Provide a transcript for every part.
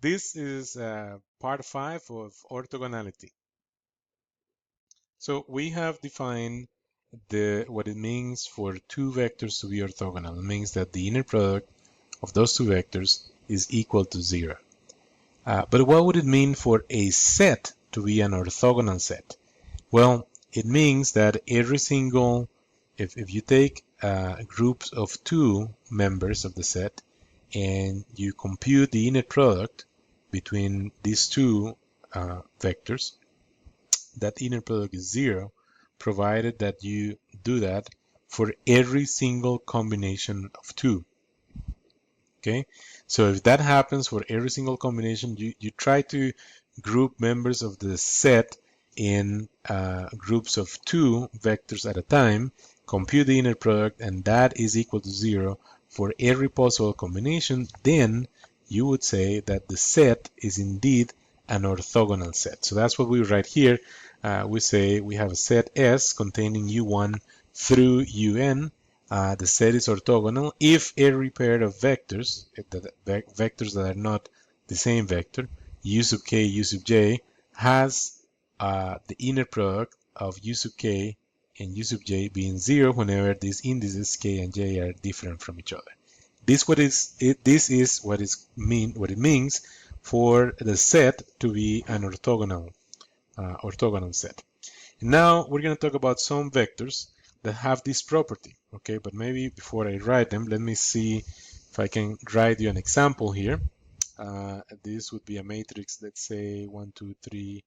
This is part 5 of orthogonality. So we have defined what it means for two vectors to be orthogonal. It means that the inner product of those two vectors is equal to 0. But what would it mean for a set to be an orthogonal set? Well, it means that every single, if you take groups of two members of the set and you compute the inner product between these two vectors, that inner product is 0, provided that you do that for every single combination of two. Okay, so if that happens for every single combination, you try to group members of the set in groups of two vectors at a time, compute the inner product, and that is equal to 0 for every possible combination, then you would say that the set is indeed an orthogonal set. So that's what we write here. We say we have a set S containing U1 through UN. The set is orthogonal if every pair of vectors, vectors that are not the same vector, U sub k, U sub j, has the inner product of U sub k and U sub j being 0 whenever these indices k and j are different from each other. This is what it means for the set to be an orthogonal set. And now we're going to talk about some vectors that have this property. Okay, but maybe before I write them, let me see if I can write you an example here. This would be a matrix, let's say 1, 2, 3.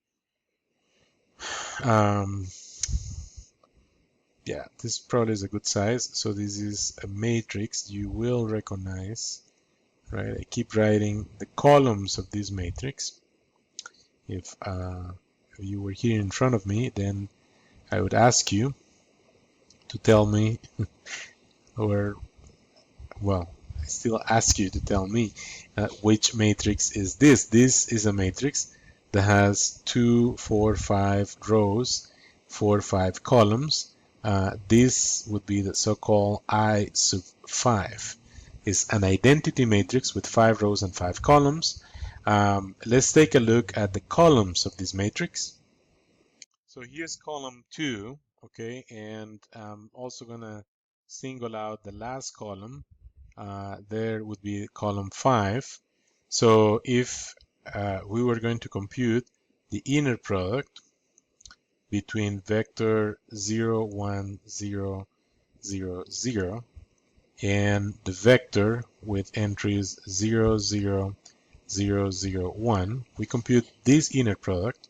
Yeah, this probably is a good size. So this is a matrix you will recognize, right? I keep writing the columns of this matrix. If you were here in front of me, then I would ask you to tell me, or, well, I still ask you to tell me which matrix is this. This is a matrix that has 2, 4, 5 rows, 4, 5 columns. This would be the so-called I sub 5. It's an identity matrix with 5 rows and 5 columns. Let's take a look at the columns of this matrix. So here's column 2, okay, and I'm also gonna single out the last column. There would be column 5. So if we were going to compute the inner product between vector 0, 1, 0, 0, 0 and the vector with entries 0, 0, 0, 0, 1, we compute this inner product.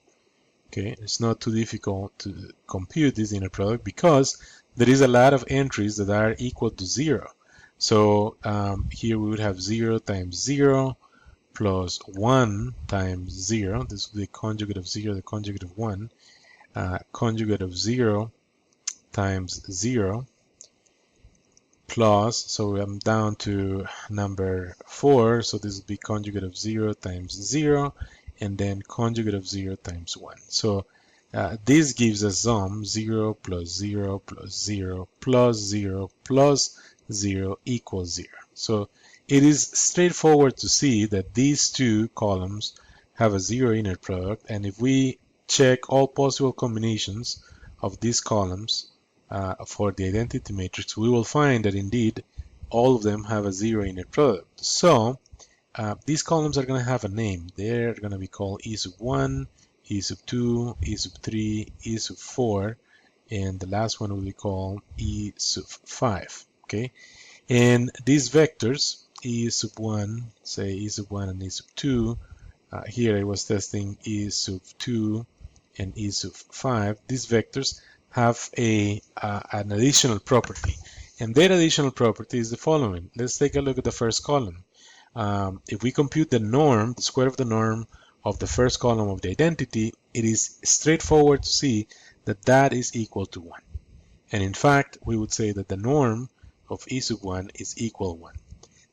Okay, it's not too difficult to compute this inner product because there is a lot of entries that are equal to 0. So here we would have 0 times 0 plus 1 times 0. This would be the conjugate of 0, the conjugate of 1. Conjugate of 0 times 0 plus, so I'm down to number 4, so this would be conjugate of 0 times 0, and then conjugate of 0 times 1. So this gives us 0 plus 0 plus 0 plus 0 plus 0 equals 0. So it is straightforward to see that these two columns have a 0 inner product, and if we check all possible combinations of these columns for the identity matrix, we will find that indeed all of them have a 0 inner product. So these columns are going to have a name. They're going to be called E sub 1, E sub 2, E sub 3, E sub 4, and the last one will be called E sub 5. Okay, and these vectors, E sub 1, say E sub 1 and E sub 2, here I was testing E sub 2 and E sub 5. These vectors have an additional property, and their additional property is the following. Let's take a look at the first column. If we compute the norm, the square of the norm of the first column of the identity, it is straightforward to see that that is equal to 1. And in fact, we would say that the norm of E sub 1 is equal 1.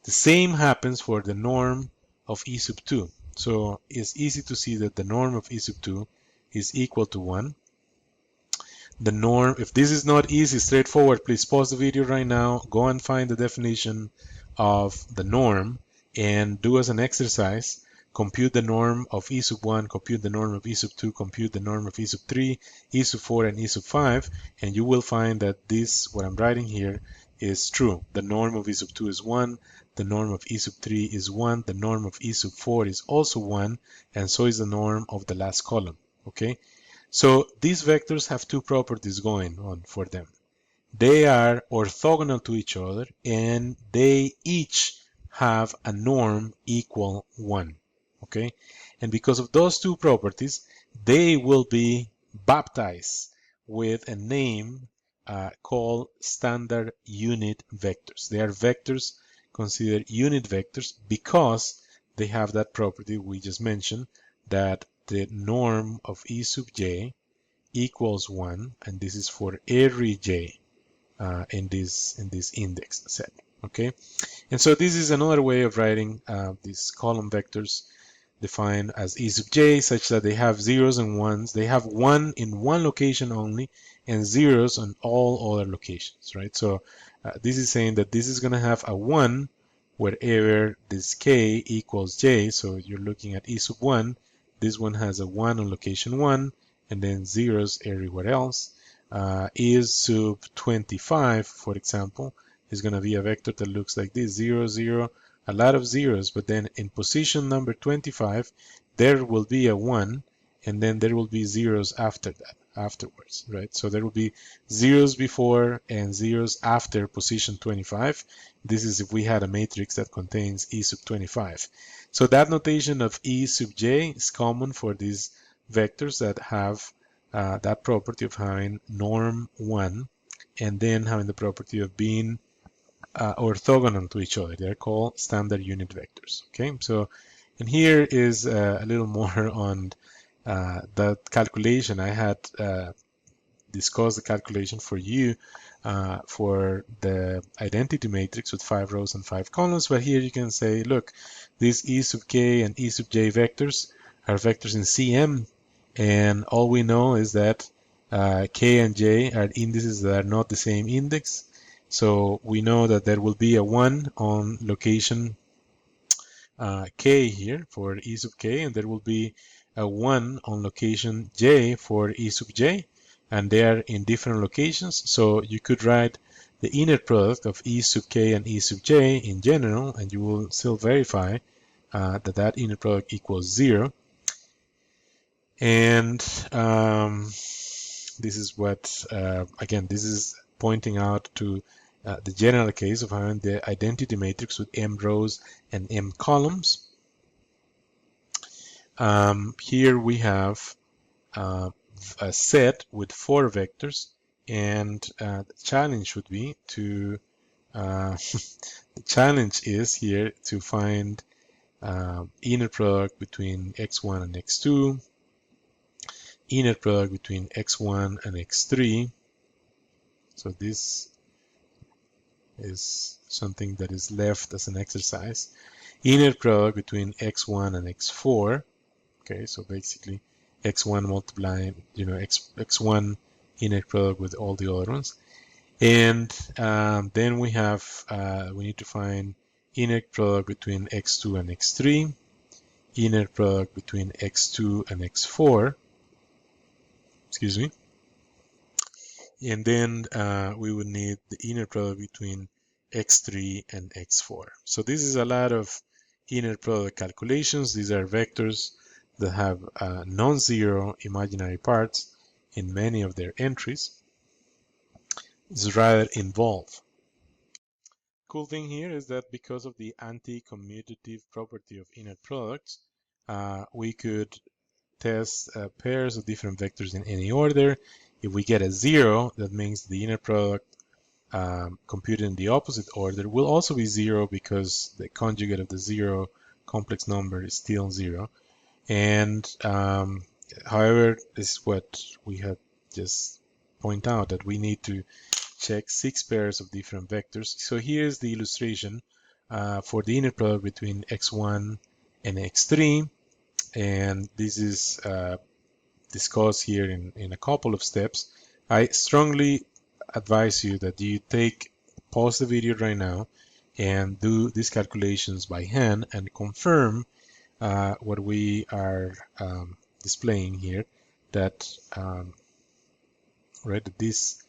The same happens for the norm of E sub 2. So it's easy to see that the norm of E sub 2 is equal to 1. The norm, if this is not easy, straightforward, please pause the video right now, go and find the definition of the norm, and do as an exercise compute the norm of e sub 1, compute the norm of e sub 2, compute the norm of e sub 3, e sub 4, and e sub 5, and you will find that this, what I'm writing here, is true. The norm of e sub 2 is 1, the norm of e sub 3 is 1, the norm of e sub 4 is also 1, and so is the norm of the last column, okay? So these vectors have two properties going on for them. They are orthogonal to each other, and they each have a norm equal 1, okay? And because of those two properties, they will be baptized with a name called standard unit vectors. They are vectors considered unit vectors because they have that property we just mentioned, that the norm of e sub j equals 1, and this is for every j in this index set. Okay, and so this is another way of writing these column vectors defined as e sub j, such that they have zeros and ones. They have 1 in one location only and zeros on all other locations, right? So this is saying that this is going to have a 1 wherever this k equals j. So you're looking at e sub 1. This one has a 1 on location 1 and then zeros everywhere else. E sub 25, for example, is going to be a vector that looks like this: 0, 0, a lot of zeros, but then in position number 25, there will be a 1, and then there will be zeros after that, afterwards, right? So there will be zeros before and zeros after position 25. This is if we had a matrix that contains E sub 25. So that notation of E sub j is common for these vectors that have that property of having norm 1 and then having the property of being orthogonal to each other. They're called standard unit vectors. Okay, so and here is a little more on the calculation. I had discussed the calculation for you for the identity matrix with 5 rows and 5 columns, but here you can say, look, these E sub k and E sub j vectors are vectors in CM, and all we know is that k and j are indices that are not the same index. So we know that there will be a 1 on location k here for E sub k, and there will be a 1 on location j for E sub j, and they are in different locations. So you could write the inner product of E sub k and E sub j in general, and you will still verify that inner product equals 0. And this is what, again, this is pointing out to the general case of having the identity matrix with m rows and m columns. Here we have a set with 4 vectors, and the challenge would be to the challenge is here to find inner product between x1 and x2, inner product between x1 and x3. So this is something that is left as an exercise. Inner product between x1 and x4. Okay, so basically x1 multiplying, x1 inner product with all the other ones. And then we have, we need to find inner product between x2 and x3, inner product between x2 and x4, excuse me. And then we would need the inner product between x3 and x4. So this is a lot of inner product calculations. These are vectors that have non-zero imaginary parts in many of their entries. It's rather involved. Cool thing here is that because of the anti-commutative property of inner products, we could test pairs of different vectors in any order. If we get a 0, that means the inner product computed in the opposite order will also be 0 because the conjugate of the 0 complex number is still 0. And however, this is what we have just pointed out, that we need to check 6 pairs of different vectors. So here's the illustration for the inner product between x1 and x3. And this is discussed here in a couple of steps. I strongly advise you that you pause the video right now and do these calculations by hand and confirm what we are displaying here, that right, this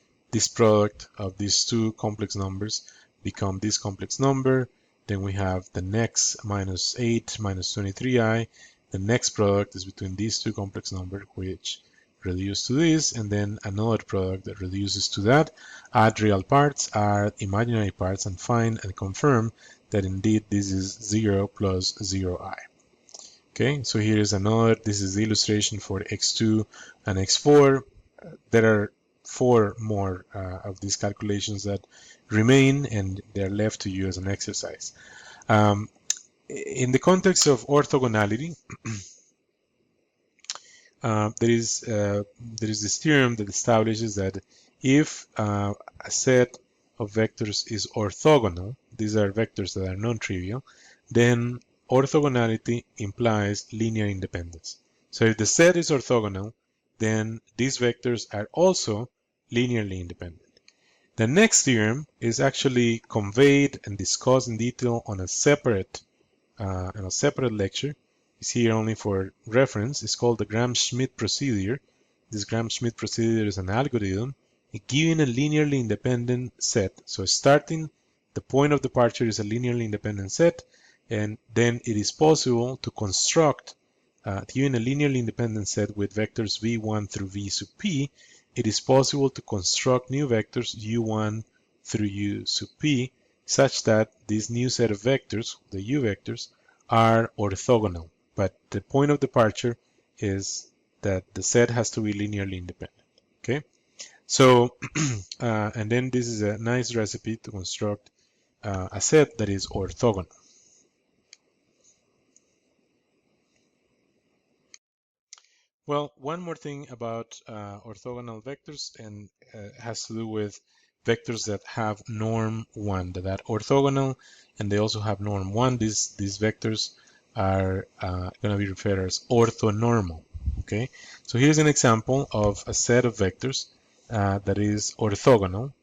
product of these two complex numbers become this complex number. Then we have the next minus 8 minus 23i. The next product is between these two complex numbers, which reduce to this, and then another product that reduces to that. Add real parts, add imaginary parts, and find and confirm that indeed this is 0 plus 0i. Okay, so here is another, this is the illustration for x2 and x4. There are 4 more of these calculations that remain, and they're left to you as an exercise. In the context of orthogonality, there is this theorem that establishes that if a set of vectors is orthogonal, these are vectors that are non-trivial, then orthogonality implies linear independence. So if the set is orthogonal, then these vectors are also linearly independent. The next theorem is actually conveyed and discussed in detail on a separate lecture. It's here only for reference. It's called the Gram-Schmidt procedure. This Gram-Schmidt procedure is an algorithm given a linearly independent set. So starting, the point of departure is a linearly independent set, and then it is possible to construct, given a linearly independent set with vectors v1 through v sub p, it is possible to construct new vectors u1 through u sub p, such that this new set of vectors, the u vectors, are orthogonal. But the point of departure is that the set has to be linearly independent. Okay, so and then this is a nice recipe to construct a set that is orthogonal. Well, one more thing about orthogonal vectors, and has to do with vectors that have norm 1, that are orthogonal, and they also have norm 1. These vectors are going to be referred as orthonormal. Okay, so here's an example of a set of vectors that is orthogonal,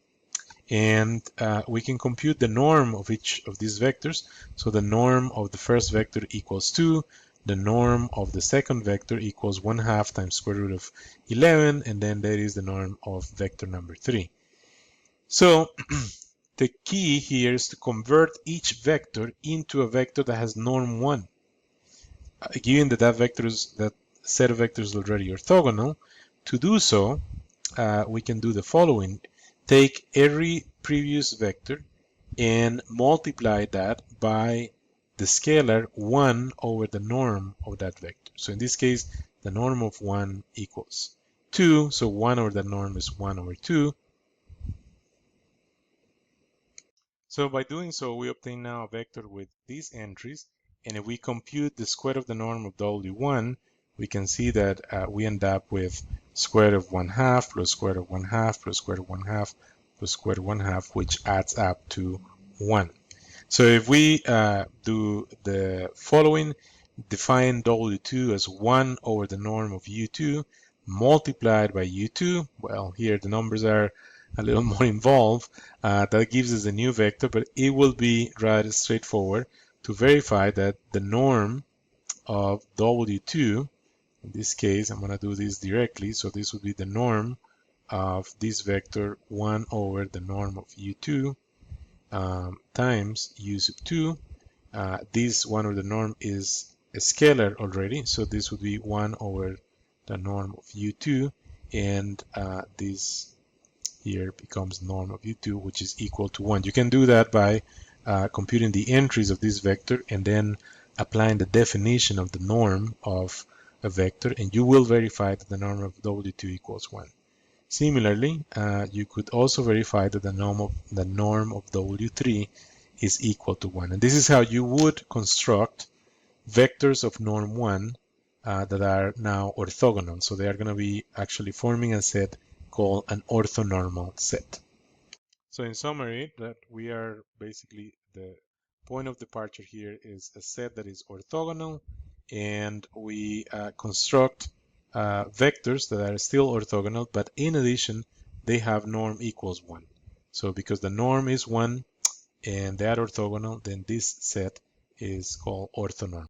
and we can compute the norm of each of these vectors. So the norm of the first vector equals 2, the norm of the second vector equals 1/2 times square root of 11, and then there is the norm of vector number 3. So the key here is to convert each vector into a vector that has norm 1. Given that that set of vectors is already orthogonal, to do so, we can do the following. Take every previous vector and multiply that by the scalar 1 over the norm of that vector. So in this case, the norm of 1 equals 2. So 1 over the norm is 1 over 2. So by doing so, we obtain now a vector with these entries. And if we compute the square of the norm of W1, we can see that we end up with square root of 1/2 plus square root of 1/2 plus square root of 1/2 plus square root of 1/2, which adds up to 1. So if we do the following, define W2 as 1 over the norm of U2 multiplied by U2, well, here the numbers are a little more involved. That gives us a new vector, but it will be rather straightforward to verify that the norm of W2, in this case, I'm going to do this directly, so this would be the norm of this vector 1 over the norm of U2 times U sub 2. This 1 over the norm is a scalar already, so this would be 1 over the norm of U2, and this here becomes norm of U2, which is equal to 1. You can do that by computing the entries of this vector and then applying the definition of the norm of a vector, and you will verify that the norm of W2 equals 1. Similarly, you could also verify that the norm of W3 is equal to 1. And this is how you would construct vectors of norm 1 that are now orthogonal. So they are going to be actually forming a set called an orthonormal set. So in summary, that we are basically, the point of departure here is a set that is orthogonal, and we construct vectors that are still orthogonal, but in addition, they have norm equals 1. So because the norm is 1 and they are orthogonal, then this set is called orthonormal.